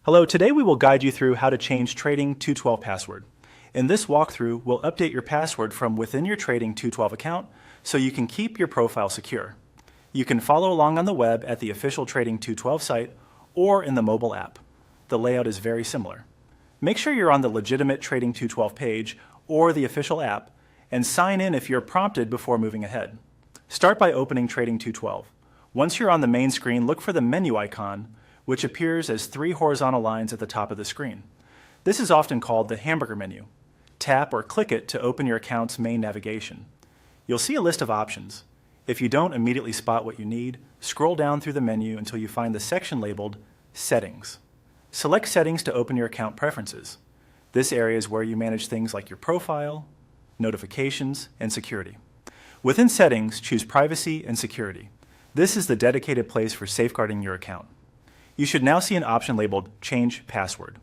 Hello, today we will guide you through how to change Trading 212 password. In this walkthrough, we'll update your password from within your Trading 212 account so you can keep your profile secure. You can follow along on the web at the official Trading 212 site or in the mobile app. The layout is very similar. Make sure you're on the legitimate Trading 212 page or the official app and sign in if you're prompted before moving ahead. Start by opening Trading 212. Once you're on the main screen, look for the menu icon, which appears as three horizontal lines at the top of the screen. This is often called the hamburger menu. Tap or click it to open your account's main navigation. You'll see a list of options. If you don't immediately spot what you need, scroll down through the menu until you find the section labeled Settings. Select Settings to open your account preferences. This area is where you manage things like your profile, notifications, and security. Within Settings, choose Privacy and Security. This is the dedicated place for safeguarding your account. You should now see an option labeled Change Password.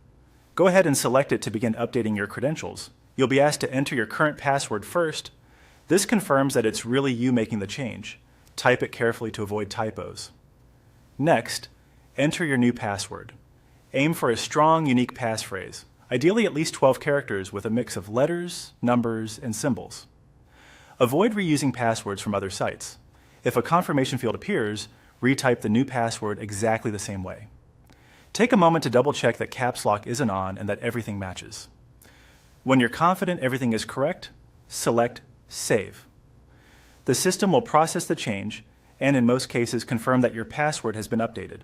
Go ahead and select it to begin updating your credentials. You'll be asked to enter your current password first. This confirms that it's really you making the change. Type it carefully to avoid typos. Next, enter your new password. Aim for a strong, unique passphrase, ideally at least 12 characters with a mix of letters, numbers, and symbols. Avoid reusing passwords from other sites. If a confirmation field appears, retype the new password exactly the same way. Take a moment to double check that caps lock isn't on and that everything matches. When you're confident everything is correct, select Save. The system will process the change and in most cases confirm that your password has been updated.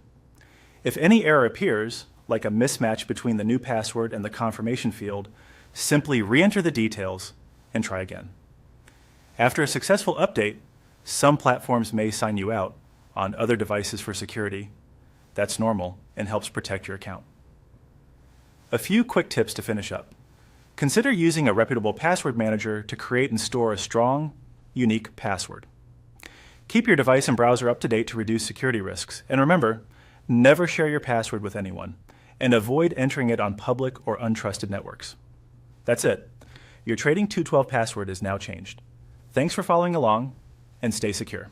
If any error appears, like a mismatch between the new password and the confirmation field, simply re-enter the details and try again. After a successful update, some platforms may sign you out on other devices for security. That's normal and helps protect your account. A few quick tips to finish up. Consider using a reputable password manager to create and store a strong, unique password. Keep your device and browser up to date to reduce security risks. And remember, never share your password with anyone and avoid entering it on public or untrusted networks. That's it. Your Trading 212 password is now changed. Thanks for following along and stay secure.